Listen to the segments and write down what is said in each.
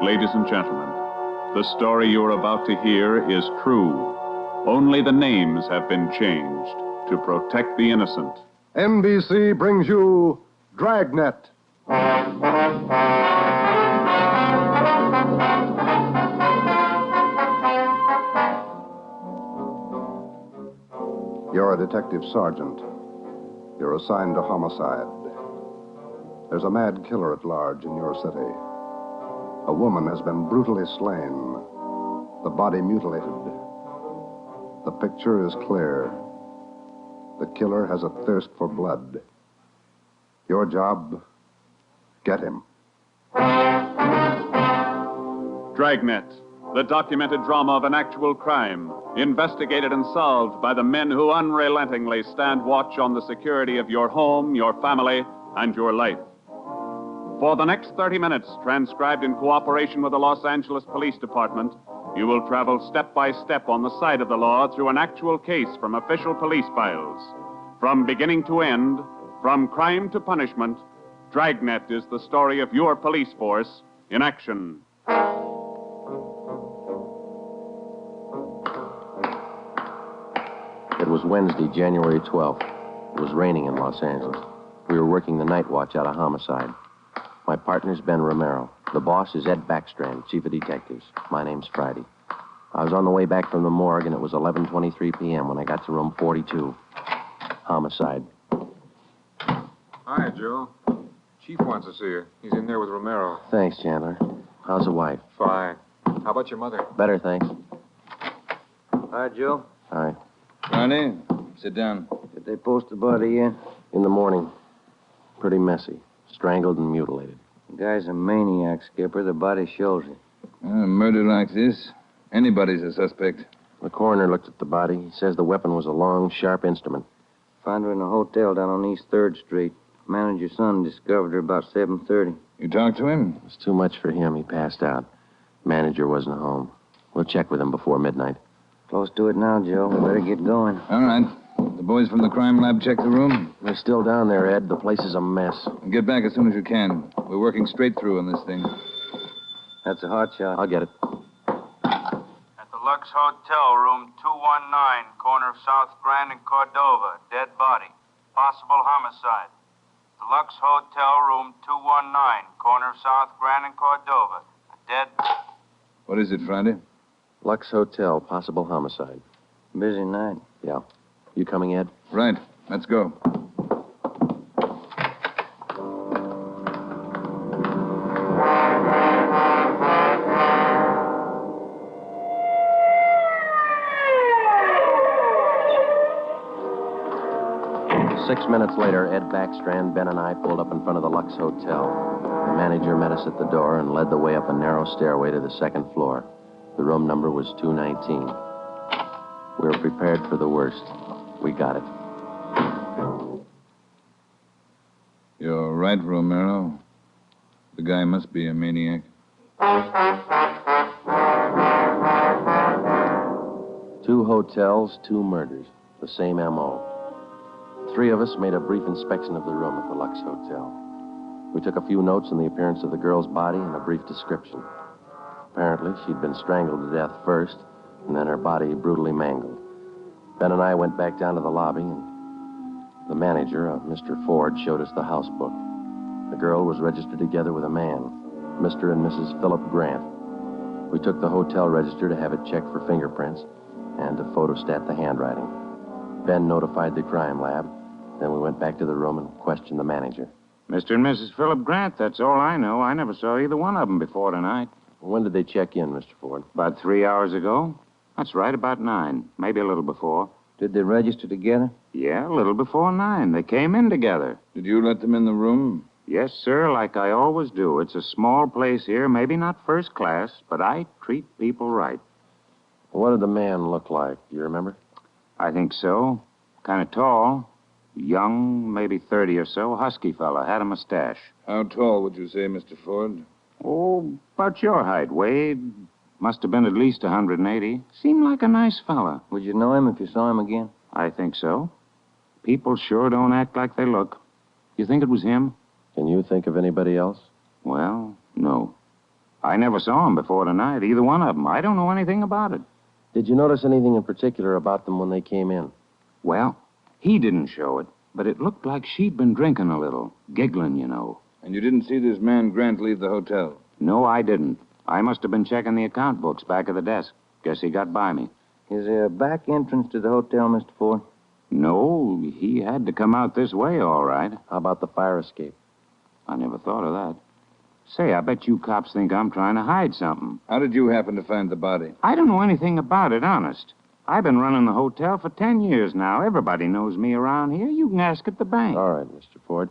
Ladies and gentlemen, the story you are about to hear is true. Only the names have been changed to protect the innocent. NBC brings you Dragnet. You're a detective sergeant. You're assigned to homicide. There's a mad killer at large in your city. A woman has been brutally slain, the body mutilated. The picture is clear. The killer has a thirst for blood. Your job, get him. Dragnet, the documented drama of an actual crime, investigated and solved by the men who unrelentingly stand watch on the security of your home, your family, and your life. For the next 30 minutes, transcribed in cooperation with the Los Angeles Police Department, you will travel step by step on the side of the law through an actual case from official police files. From beginning to end, from crime to punishment, Dragnet is the story of your police force in action. It was Wednesday, January 12th. It was raining in Los Angeles. We were working the night watch out of homicide. My partner's Ben Romero. The boss is Ed Backstrand, chief of detectives. My name's Friday. I was on the way back from the morgue, and it was 11:23 p.m. when I got to room 42. Homicide. Hi, Joe. Chief wants to see you. He's in there with Romero. Thanks, Chandler. How's the wife? Fine. How about your mother? Better, thanks. Hi, Joe. Hi. Ronnie, sit down. Did they post the body yet? In the morning. Pretty messy. Strangled and mutilated. The guy's a maniac, Skipper. The body shows it. A murder like this, anybody's a suspect. The coroner looked at the body. He says the weapon was a long, sharp instrument. Found her in a hotel down on East 3rd Street. Manager's son discovered her about 7:30. You talked to him? It was too much for him. He passed out. Manager wasn't home. We'll check with him before midnight. Close to it now, Joe. We better get going. All right. The boys from the crime lab check the room. They're still down there, Ed. The place is a mess. Get back as soon as you can. We're working straight through on this thing. That's a hot shot. I'll get it. At the Lux Hotel, room 219, corner of South Grand and Cordova. Dead body. Possible homicide. The Lux Hotel, room 219, corner of South Grand and Cordova. Dead... What is it, Friday? Lux Hotel, possible homicide. Busy night. Yeah. You coming, Ed? Right. Let's go. Six minutes later, Ed Backstrand, Ben, and I pulled up in front of the Lux Hotel. The manager met us at the door and led the way up a narrow stairway to the second floor. The room number was 219. We were prepared for the worst. We got it. You're right, Romero. The guy must be a maniac. Two hotels, two murders. The same M.O. Three of us made a brief inspection of the room at the Lux Hotel. We took a few notes on the appearance of the girl's body and a brief description. Apparently, she'd been strangled to death first, and then her body brutally mangled. Ben and I went back down to the lobby, and the manager, Mr. Ford, showed us the house book. The girl was registered together with a man, Mr. and Mrs. Philip Grant. We took the hotel register to have it checked for fingerprints and to photostat the handwriting. Ben notified the crime lab. Then we went back to the room and questioned the manager. Mr. and Mrs. Philip Grant, that's all I know. I never saw either one of them before tonight. When did they check in, Mr. Ford? About 3 hours ago. That's right, about 9. Maybe a little before. Did they register together? Yeah, a little before 9. They came in together. Did you let them in the room? Yes, sir, like I always do. It's a small place here, maybe not first class, but I treat people right. What did the man look like? Do you remember? I think so. Kind of tall. Young, maybe 30 or so. Husky fella. Had a mustache. How tall would you say, Mr. Ford? Oh, about your height, Wade. Must have been at least 180. Seemed like a nice fella. Would you know him if you saw him again? I think so. People sure don't act like they look. You think it was him? Can you think of anybody else? Well, no. I never saw 'em before tonight, either one of 'em. I don't know anything about it. Did you notice anything in particular about them when they came in? Well, he didn't show it, but it looked like she'd been drinking a little. Giggling, you know. And you didn't see this man Grant leave the hotel? No, I didn't. I must have been checking the account books back of the desk. Guess he got by me. Is there a back entrance to the hotel, Mr. Ford? No, he had to come out this way, all right. How about the fire escape? I never thought of that. Say, I bet you cops think I'm trying to hide something. How did you happen to find the body? I don't know anything about it, honest. I've been running the hotel for 10 years now. Everybody knows me around here. You can ask at the bank. All right, Mr. Ford.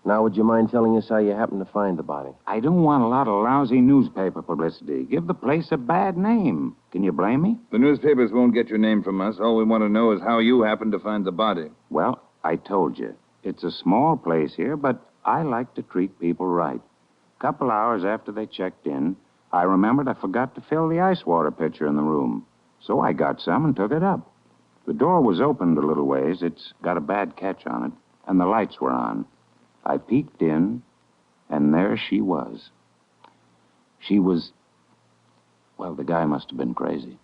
Now, would you mind telling us how you happened to find the body? I don't want a lot of lousy newspaper publicity. Give the place a bad name. Can you blame me? The newspapers won't get your name from us. All we want to know is how you happened to find the body. Well, I told you. It's a small place here, but I like to treat people right. Couple hours after they checked in, I remembered I forgot to fill the ice water pitcher in the room. So I got some and took it up. The door was opened a little ways. It's got a bad catch on it, and the lights were on. I peeked in, and there she was. She was... Well, the guy must have been crazy.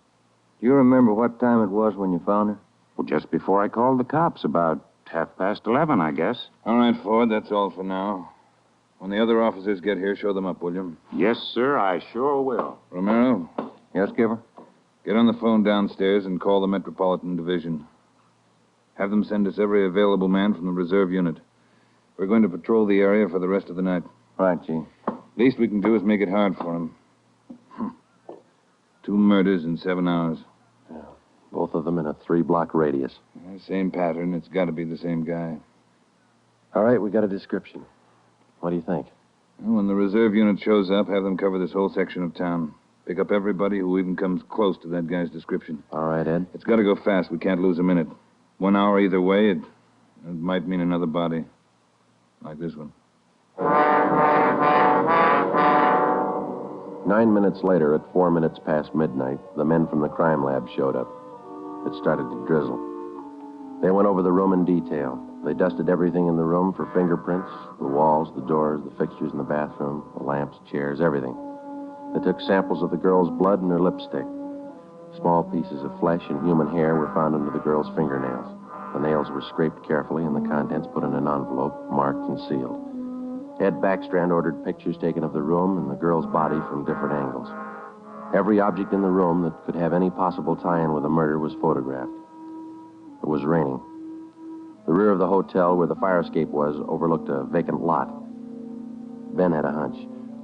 Do you remember what time it was when you found her? Well, just before I called the cops, about 11:30, I guess. All right, Ford, that's all for now. When the other officers get here, show them up, will you? Yes, sir, I sure will. Romero, Yes, Skipper? get on the phone downstairs and call the Metropolitan Division. Have them send us every available man from the reserve unit. We're going to patrol the area for the rest of the night. Right, Chief. Least we can do is make it hard for them. 2 murders in 7 hours. Both of them in a 3-block radius. Same pattern. It's got to be the same guy. All right, we got a description. What do you think? Well, when the reserve unit shows up, have them cover this whole section of town. Pick up everybody who even comes close to that guy's description. All right, Ed. It's got to go fast. We can't lose a minute. 1 hour either way, it might mean another body. Like this one. 9 minutes later, at 4 minutes past midnight, the men from the crime lab showed up. It started to drizzle. They went over the room in detail. They dusted everything in the room for fingerprints, the walls, the doors, the fixtures in the bathroom, the lamps, chairs, everything. They took samples of the girl's blood and her lipstick. Small pieces of flesh and human hair were found under the girl's fingernails. The nails were scraped carefully and the contents put in an envelope, marked and sealed. Ed Backstrand ordered pictures taken of the room and the girl's body from different angles. Every object in the room that could have any possible tie-in with the murder was photographed. It was raining. The rear of the hotel where the fire escape was overlooked a vacant lot. Ben had a hunch.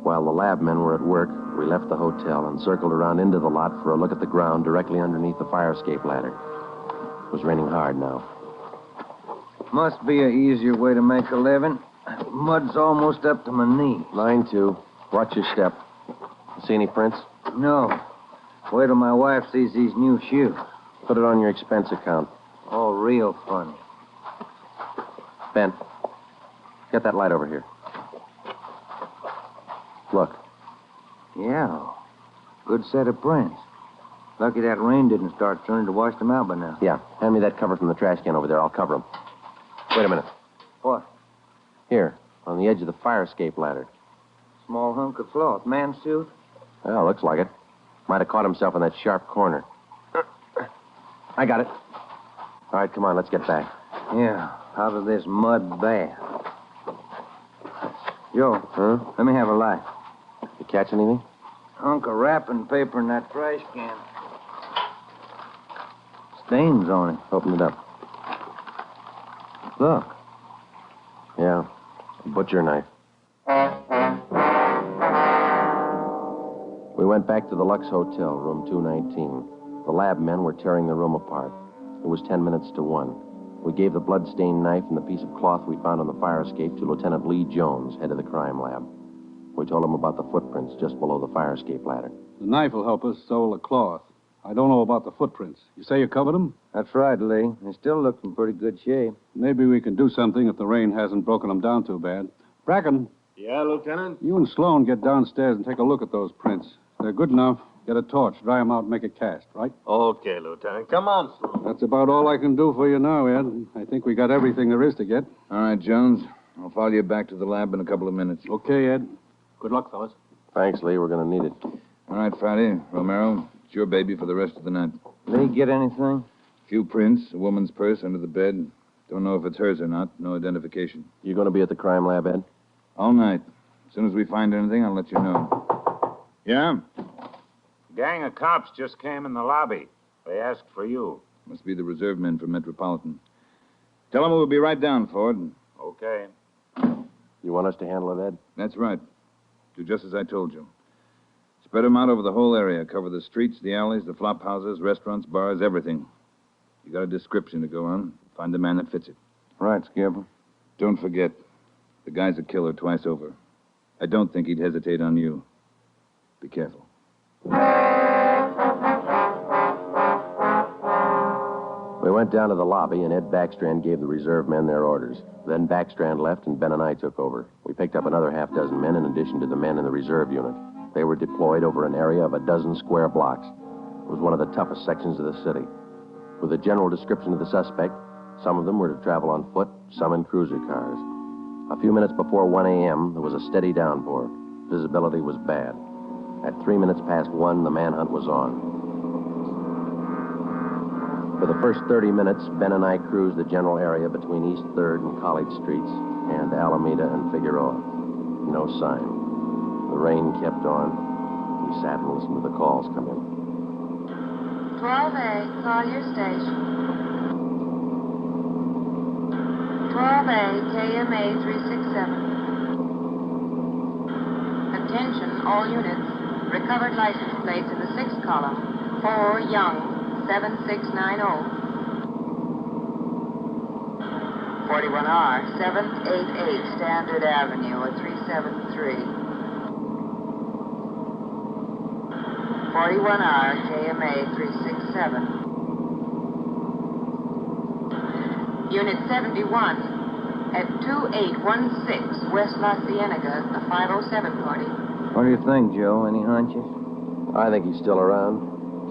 While the lab men were at work, we left the hotel and circled around into the lot for a look at the ground directly underneath the fire escape ladder. It was raining hard now. Must be an easier way to make a living. Mud's almost up to my knee. Mine, too. Watch your step. See any prints? No. Wait till my wife sees these new shoes. Put it on your expense account. All real funny. Ben, get that light over here. Look. Yeah. Good set of prints. Lucky that rain didn't start turning to wash them out by now. Yeah, hand me that cover from the trash can over there. I'll cover them. Wait a minute. What? Here, on the edge of the fire escape ladder. Small hunk of cloth. Man's suit? Well, looks like it. Might have caught himself in that sharp corner. I got it. All right, come on, let's get back. Yeah, out of this mud bath. Joe, Huh? let me have a light. You catch anything? Hunk of wrapping paper in that trash can. Stains on it. Open it up. Look. Yeah, a butcher knife. We went back to the Lux Hotel, room 219. The lab men were tearing the room apart. It was 10 minutes to 1. We gave the blood-stained knife and the piece of cloth we found on the fire escape to Lieutenant Lee Jones, head of the crime lab. We told him about the footprints just below the fire escape ladder. The knife will help us, so will the cloth. I don't know about the footprints. You say you covered them? That's right, Lee. They still look in pretty good shape. Maybe we can do something if the rain hasn't broken them down too bad. Bracken, Yeah, Lieutenant? you and Sloan get downstairs and take a look at those prints. If they're good enough, get a torch, dry them out, and make a cast, right? Okay, Lieutenant. Come on, Sloan. That's about all I can do for you now, Ed. I think we got everything there is to get. All right, Jones. I'll follow you back to the lab in a couple of minutes. Okay, Ed. Good luck, fellas. Thanks, Lee. We're going to need it. All right, Friday. Romero, it's your baby for the rest of the night. Lee, get anything? Few prints, a woman's purse under the bed. Don't know if it's hers or not. No identification. You going to be at the crime lab, Ed? All night. As soon as we find anything, I'll let you know. Yeah? Gang of cops just came in the lobby. They asked for you. Must be the reserve men from Metropolitan. Tell them we'll be right down, Ford. Okay. You want us to handle it, Ed? That's right. Do just as I told you. Spread them out over the whole area. Cover the streets, the alleys, the flop houses, restaurants, bars, everything. You got a description to go on. Find the man that fits it. Right, Skipper. Don't forget, the guy's a killer twice over. I don't think he'd hesitate on you. Be careful. We went down to the lobby, and Ed Backstrand gave the reserve men their orders. Then Backstrand left, and Ben and I took over. We picked up another half dozen men in addition to the men in the reserve unit. They were deployed over an area of a dozen square blocks. It was one of the toughest sections of the city. With a general description of the suspect, some of them were to travel on foot, some in cruiser cars. A few minutes before 1 a.m., there was a steady downpour. Visibility was bad. At 3 minutes past 1, the manhunt was on. For the first 30 minutes, Ben and I cruised the general area between East 3rd and College Streets and Alameda and Figueroa. No sign. The rain kept on. We sat and listened to the calls come in. 12A, call your station. 12A, KMA 367. Attention, all units. Recovered license plates in the 6th column. 4 Young, 7690. 41R, 788 Standard Avenue at 373. 41R, KMA 367. Unit 71 at 2816 West La Cienega, a 507 party. What do you think, Joe? Any hunches? I think he's still around,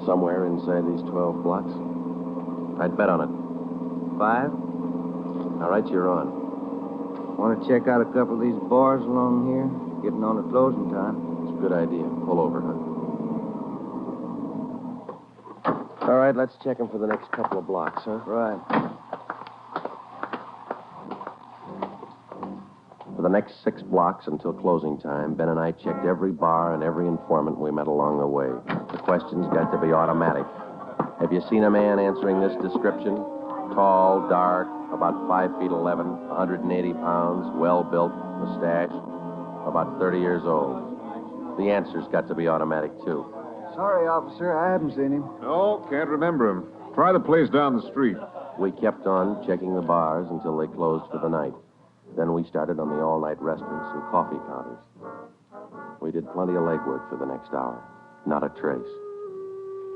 somewhere inside these 12 blocks. I'd bet on it. 5? All right, you're on. Want to check out a couple of these bars along here? Getting on to closing time. It's a good idea. Pull over, huh? All right, let's check him for the next couple of blocks, huh? Right. For the next 6 blocks until closing time, Ben and I checked every bar and every informant we met along the way. The questions got to be automatic. Have you seen a man answering this description? Tall, dark, about 5 feet 11, 180 pounds, well-built, mustache, about 30 years old. The answers got to be automatic, too. Sorry, officer, I haven't seen him. No, can't remember him. Try the place down the street. We kept on checking the bars until they closed for the night. Then we started on the all-night restaurants and coffee counters. We did plenty of legwork for the next hour. Not a trace.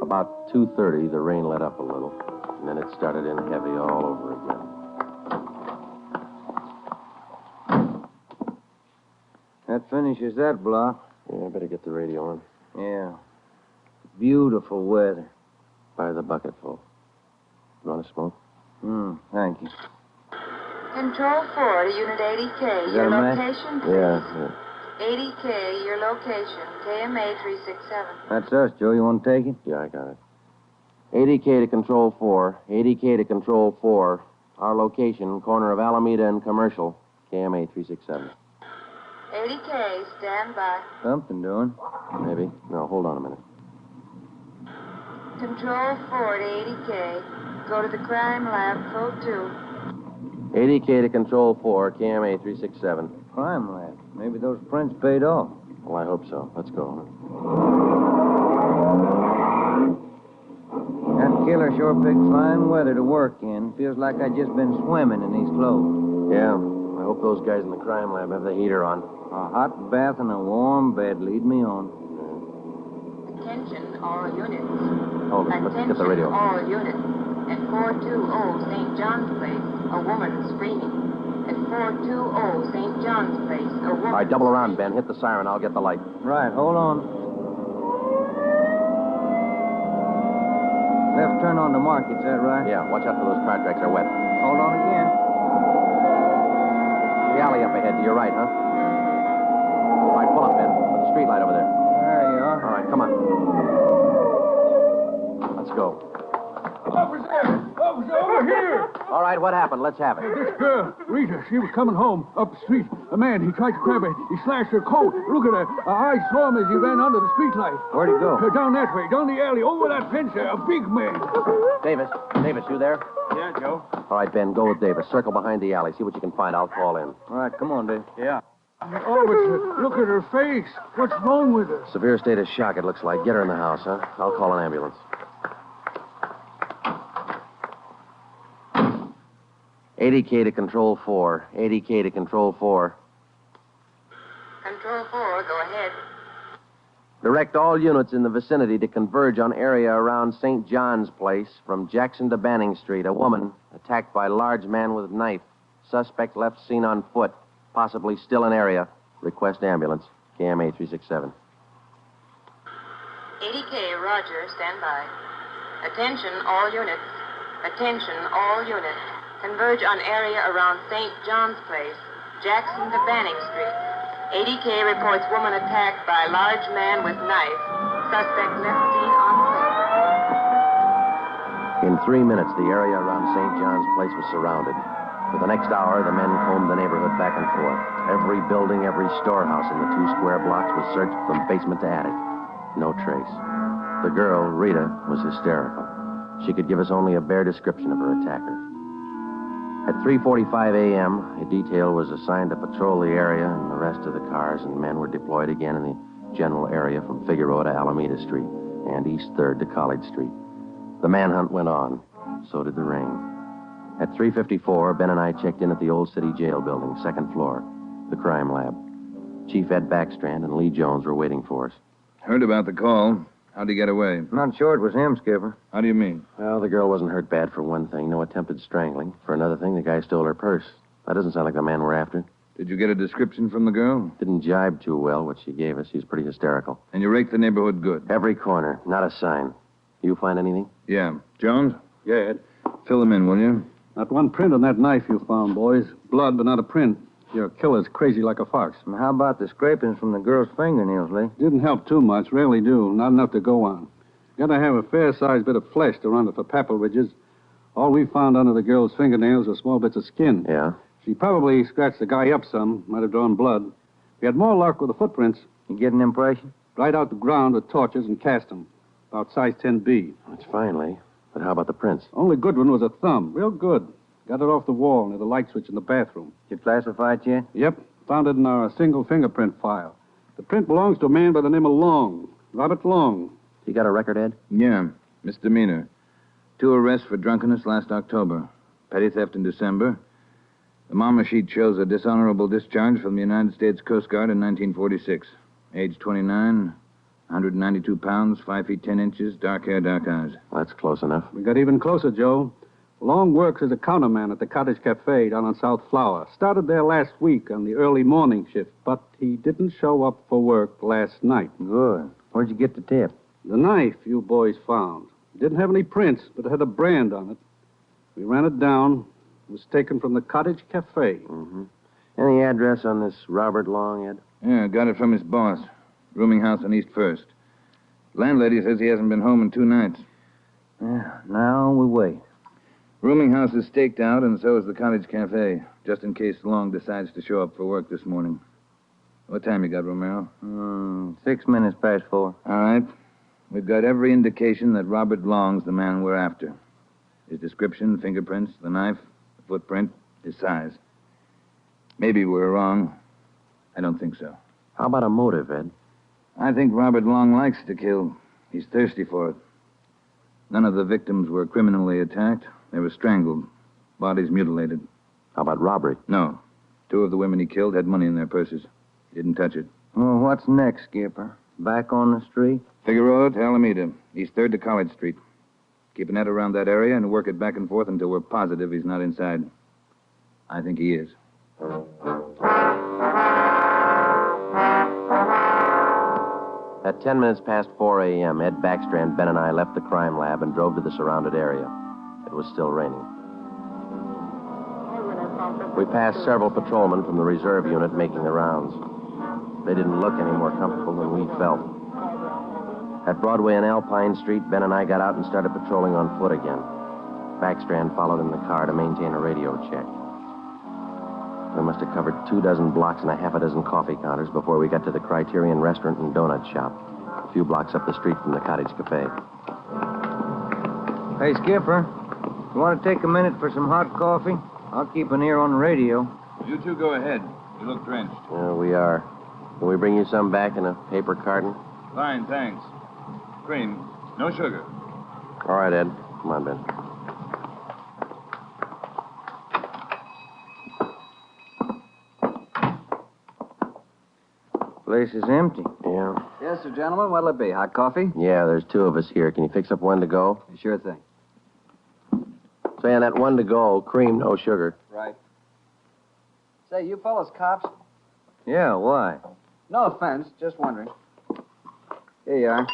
About 2:30, the rain let up a little, and then it started in heavy all over again. That finishes that block. Yeah, I better get the radio on. Yeah. Beautiful weather. By the bucketful. You want to smoke? Thank you. Control 4 to Unit 80K. Is Your that a match? location, please. Yeah. 80K, your location. KMA 367. That's us, Joe. You want to take it? Yeah, I got it. 80K to Control 4. 80K to Control 4. Our location, corner of Alameda and Commercial. KMA 367. 80K, stand by. Something doing. Maybe. No, hold on a minute. Control 4 to 80K. Go to the crime lab, code 2. 80K to Control 4, KMA 367. Crime lab. Maybe those prints paid off. Well, I hope so. Let's go. That killer sure picked fine weather to work in. Feels like I just been swimming in these clothes. Yeah. I hope those guys in the crime lab have the heater on. A hot bath and a warm bed lead me on. Attention, all units. Hold it. Let's get the radio. All units. At 420 St. John's Place, a woman screaming. At 420 St. John's Place, a woman... All right, double around, Ben. Hit the siren. I'll get the light. Right, hold on. Left turn on the market, is that right? Yeah, watch out for those car tracks. They're wet. Hold on again. The alley up ahead to your right, huh? All right, pull up, Ben. Put the streetlight over there. There you are. All right, come on. Let's go. Officer, over here! All right, what happened? Let's have it. This girl, Rita, she was coming home up the street. A man, he tried to grab her. He slashed her coat. Look at her. I saw him as he ran under the streetlight. Where'd he go? Down that way, down the alley, over that fence there. A big man. Davis, you there? Yeah, Joe. All right, Ben, go with Davis. Circle behind the alley. See what you can find. I'll call in. All right, come on, Dave. Yeah. Officer, look at her face. What's wrong with her? Severe state of shock, it looks like. Get her in the house, huh? I'll call an ambulance. 80K to Control 4. 80K to Control 4. Control 4, go ahead. Direct all units in the vicinity to converge on area around St. John's Place from Jackson to Banning Street. A woman attacked by large man with knife. Suspect left seen on foot. Possibly still in area. Request ambulance. KMA 367. 80K, Roger, stand by. Attention, all units. Attention, all units. Converge on area around St. John's Place, Jackson to Banning Street. 80K reports woman attacked by large man with knife. Suspect left seen on foot. In 3 minutes, the area around St. John's Place was surrounded. For the next hour, the men combed the neighborhood back and forth. Every building, every storehouse in the 2 square blocks was searched from basement to attic. No trace. The girl, Rita, was hysterical. She could give us only a bare description of her attacker. At 3:45 a.m., a detail was assigned to patrol the area and the rest of the cars, and men were deployed again in the general area from Figueroa to Alameda Street and East 3rd to College Street. The manhunt went on. So did the rain. At 3:54, Ben and I checked in at the Old City Jail building, 2nd floor, the crime lab. Chief Ed Backstrand and Lee Jones were waiting for us. Heard about the call. How'd he get away? Not sure it was him, Skipper. How do you mean? Well, the girl wasn't hurt bad for one thing. No attempted strangling. For another thing, the guy stole her purse. That doesn't sound like the man we're after. Did you get a description from the girl? Didn't jibe too well, what she gave us. She's pretty hysterical. And you raked the neighborhood good? Every corner. Not a sign. You find anything? Yeah. Jones? Yeah, Ed. Fill them in, will you? Not one print on that knife you found, boys. Blood, but not a print. Your killer's crazy like a fox. And how about the scrapings from the girl's fingernails, Lee? Didn't help too much. Rarely do. Not enough to go on. Gotta have a fair-sized bit of flesh to run it for papal ridges. All we found under the girl's fingernails were small bits of skin. Yeah? She probably scratched the guy up some. Might have drawn blood. We had more luck with the footprints. You get an impression? Right out the ground with torches and cast them. About size 10B. That's fine, Lee. But how about the prints? Only good one was a thumb. Real good. Got it off the wall near the light switch in the bathroom. You classify it yet? Yep. Found it in our single fingerprint file. The print belongs to a man by the name of Long. Robert Long. You got a record, Ed? Yeah. Misdemeanor. 2 arrests for drunkenness last October. Petty theft in December. The mama sheet shows a dishonorable discharge from the United States Coast Guard in 1946. Age 29, 192 pounds, 5 feet 10 inches, dark hair, dark eyes. That's close enough. We got even closer, Joe. Long works as a counterman at the Cottage Cafe down on South Flower. Started there last week on the early morning shift, but he didn't show up for work last night. Good. Where'd you get the tip? The knife you boys found. It didn't have any prints, but it had a brand on it. We ran it down. It was taken from the Cottage Cafe. Mm-hmm. Any address on this Robert Long, Ed? Yeah, got it from his boss. Rooming house on East 1st. Landlady says he hasn't been home in 2 nights. Yeah, now we wait. Rooming house is staked out, and so is the Cottage Cafe, just in case Long decides to show up for work this morning. What time you got, Romero? 6 minutes past 4. All right. We've got every indication that Robert Long's the man we're after. His description, fingerprints, the knife, the footprint, his size. Maybe we're wrong. I don't think so. How about a motive, Ed? I think Robert Long likes to kill. He's thirsty for it. None of the victims were criminally attacked. They were strangled. Bodies mutilated. How about robbery? No. 2 of the women he killed had money in their purses. He didn't touch it. Well, what's next, Skipper? Back on the street? Figueroa to Alameda, East 3rd to College Street. Keep a net around that area and work it back and forth until we're positive he's not inside. I think he is. At 10 minutes past 4 a.m., Ed Backstrand, Ben, and I left the crime lab and drove to the surrounded area. It was still raining. We passed several patrolmen from the reserve unit making the rounds. They didn't look any more comfortable than we felt. At Broadway and Alpine Street, Ben and I got out and started patrolling on foot again. Backstrand followed in the car to maintain a radio check. We must have covered 24 blocks and a half a dozen coffee counters before we got to the Criterion Restaurant and Donut Shop, a few blocks up the street from the Cottage Cafe. Hey, Skipper, you want to take a minute for some hot coffee? I'll keep an ear on the radio. You two go ahead. You look drenched. Yeah, we are. Can we bring you some back in a paper carton? Fine, thanks. Cream. No sugar. All right, Ed. Come on, Ben. Place is empty. Yeah. Yes, sir, gentlemen. What'll it be? Hot coffee? Yeah, there's 2 of us here. Can you fix up one to go? Sure thing. Say, on that one to go, cream, no sugar. Right. Say, you fellas cops? Yeah, why? No offense, just wondering. Here you are.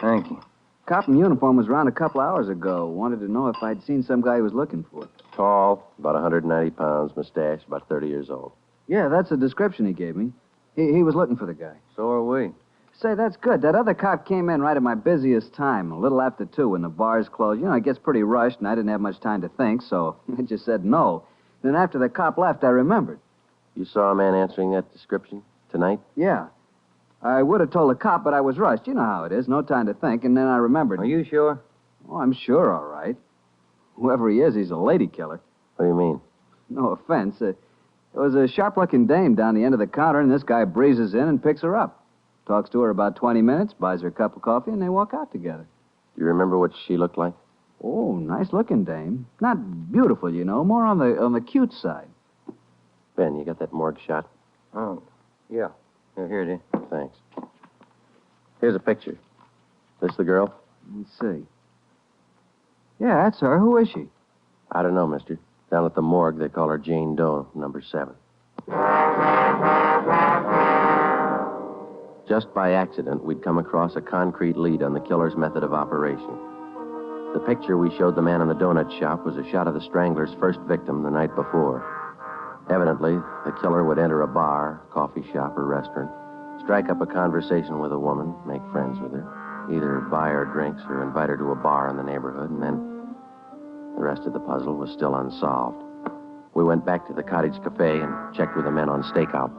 Thank you. Cop in uniform was around a couple hours ago. Wanted to know if I'd seen some guy he was looking for. Tall, about 190 pounds, mustache, about 30 years old. Yeah, that's the description he gave me. He was looking for the guy. So are we. Say, that's good. That other cop came in right at my busiest time, a little after 2 when the bars closed. You know, it gets pretty rushed, and I didn't have much time to think, so I just said no. Then after the cop left, I remembered. You saw a man answering that description tonight? Yeah. I would have told the cop, but I was rushed. You know how it is. No time to think, and then I remembered. Are you sure? Oh, I'm sure, all right. Whoever he is, he's a lady killer. What do you mean? No offense. There was a sharp-looking dame down the end of the counter, and this guy breezes in and picks her up. Talks to her about 20 minutes, buys her a cup of coffee, and they walk out together. Do you remember what she looked like? Oh, nice-looking dame. Not beautiful, you know, more on the cute side. Ben, you got that morgue shot? Oh, yeah. Here it is. Thanks. Here's a picture. This the girl? Let's see. Yeah, that's her. Who is she? I don't know, mister. Down at the morgue, they call her Jane Doe, number 7. Just by accident, we'd come across a concrete lead on the killer's method of operation. The picture we showed the man in the donut shop was a shot of the strangler's first victim the night before. Evidently, the killer would enter a bar, coffee shop, or restaurant, strike up a conversation with a woman, make friends with her, either buy her drinks or invite her to a bar in the neighborhood, and then the rest of the puzzle was still unsolved. We went back to the Cottage Cafe and checked with the men on stakeout.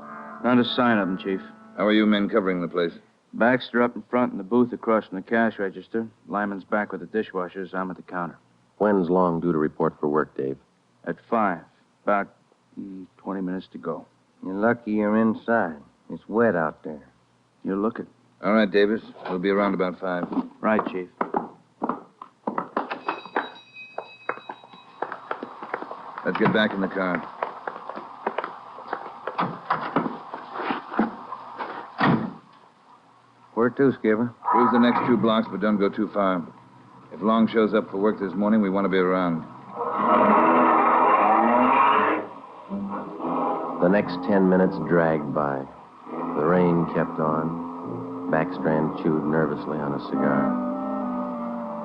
Not a sign of him, Chief. How are you men covering the place? Baxter up in front in the booth across from the cash register. Lyman's back with the dishwashers. I'm at the counter. When's Long due to report for work, Dave? At 5. About 20 minutes to go. You're lucky you're inside. It's wet out there. You'll look it. All right, Davis. We'll be around about 5. Right, Chief. Let's get back in the car. Where to, Skipper? Cruise the next 2 blocks, but don't go too far. If Long shows up for work this morning, we want to be around. The next 10 minutes dragged by. The rain kept on. Backstrand chewed nervously on a cigar.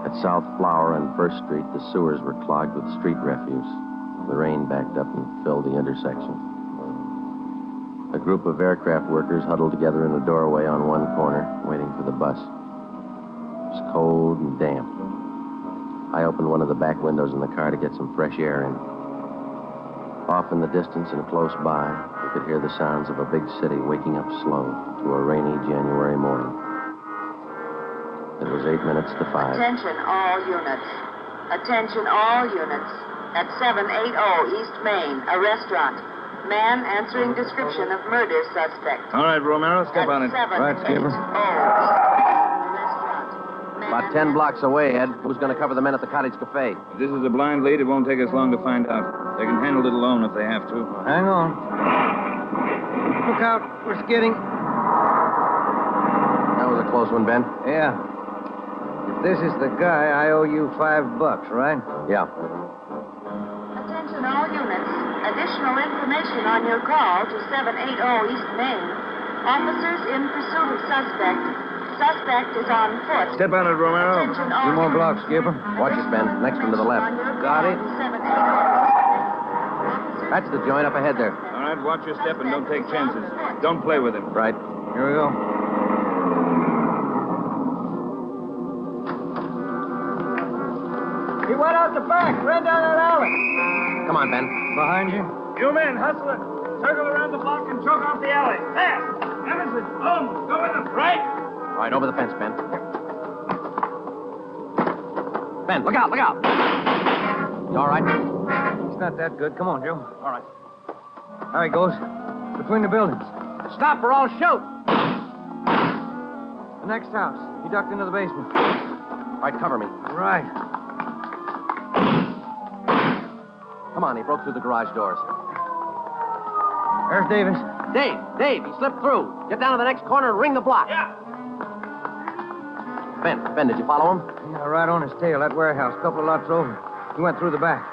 At South Flower and First Street, the sewers were clogged with street refuse. The rain backed up and filled the intersection. A group of aircraft workers huddled together in a doorway on one corner, waiting for the bus. It was cold and damp. I opened one of the back windows in the car to get some fresh air in. Off in the distance and close by, we could hear the sounds of a big city waking up slow to a rainy January morning. It was 8 minutes to 5. Attention all units. Attention all units. At 780 East Main, a restaurant. Man answering description of murder suspect. All right, Romero, step on it. Right, Skipper. About 10 blocks away, Ed. Who's going to cover the men at the Cottage Cafe? If this is a blind lead, it won't take us long to find out. They can handle it alone if they have to. Hang on. Look out. We're skidding. That was a close one, Ben. Yeah. If this is the guy, I owe you $5, right? Yeah. Attention all units. Additional information on your call to 780 East Main. Officers in pursuit of suspect. Suspect is on foot. Step on it, Romero. Attention all 2 more units. blocks, Skipper. Watch it, Ben. Next one to the left. Got it. That's the joint up ahead there. All right, Conrad. Watch your step and don't take chances. Don't play with him. Right. Here we go. He went out the back, ran down that alley. Come on, Ben. Behind you. You men, hustle it. Circle around the block and choke off the alley. Fast! Emerson, Holmes, go with them. Right? All right, over the fence, Ben. Ben, look out, look out. You all right? It's not that good. Come on, Joe. All right. There he goes. Between the buildings. Stop or I'll shoot. The next house. He ducked into the basement. All right, cover me. Right. Come on, he broke through the garage doors. There's Davis. Dave, he slipped through. Get down to the next corner and ring the block. Yeah. Ben, did you follow him? Yeah, right on his tail. That warehouse, a couple of lots over. He went through the back.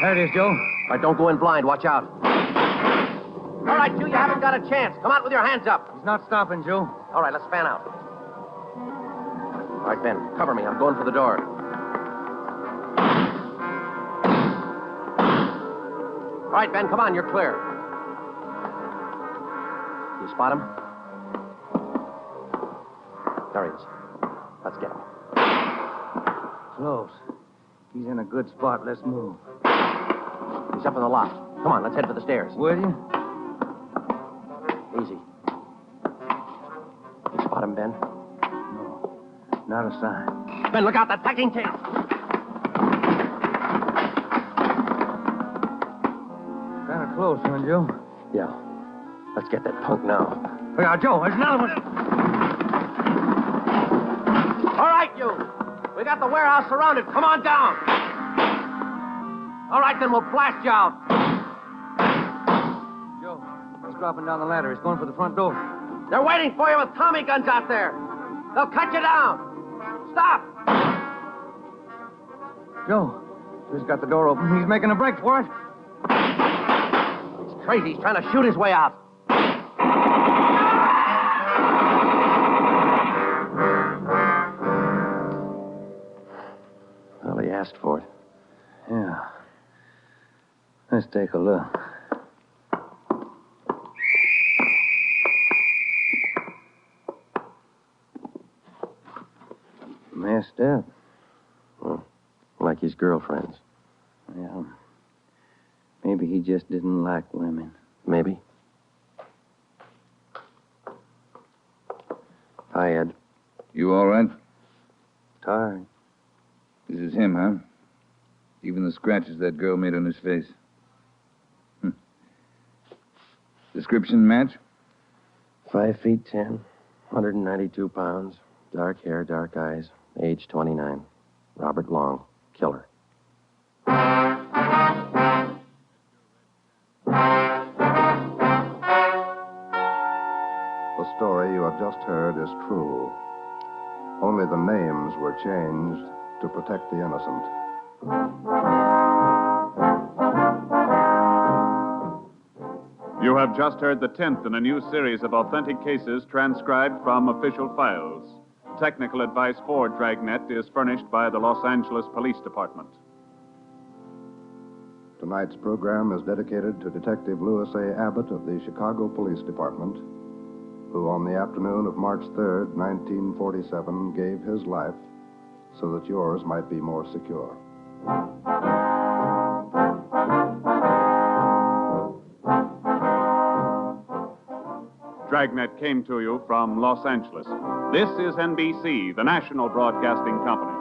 There it is, Joe. All right, don't go in blind. Watch out. All right, you haven't got a chance. Come out with your hands up. He's not stopping, Joe. All right, let's fan out. All right, Ben, cover me. I'm going for the door. All right, Ben, come on. You're clear. You spot him? There he is. Let's get him. Close. He's in a good spot. Let's move. He's up in the loft. Come on, let's head for the stairs. Will you? Easy. You spot him, Ben? No. Not a sign. Ben, look out, that packing case. Kind of close, huh, Joe? Yeah. Let's get that punk now. Look out, Joe. There's another one. All right, you. We got the warehouse surrounded. Come on down. All right, then we'll blast you out. Joe, he's dropping down the ladder. He's going for the front door. They're waiting for you with Tommy guns out there. They'll cut you down. Stop. Joe, he's got the door open. He's making a break for it. He's crazy. He's trying to shoot his way out. Well, he asked for it. Yeah. Let's take a look. Messed up. Well, like his girlfriends. Yeah. Maybe he just didn't like women. Maybe. Hi, Ed. You all right? Tired. This is him, huh? Even the scratches that girl made on his face. Description match? 5 feet 10, 192 pounds, dark hair, dark eyes, age 29. Robert Long, killer. The story you have just heard is true. Only the names were changed to protect the innocent. You have just heard the 10th in a new series of authentic cases transcribed from official files. Technical advice for Dragnet is furnished by the Los Angeles Police Department. Tonight's program is dedicated to Detective Louis A. Abbott of the Chicago Police Department, who on the afternoon of March 3rd, 1947, gave his life so that yours might be more secure. Dragnet came to you from Los Angeles. This is NBC, the national broadcasting company.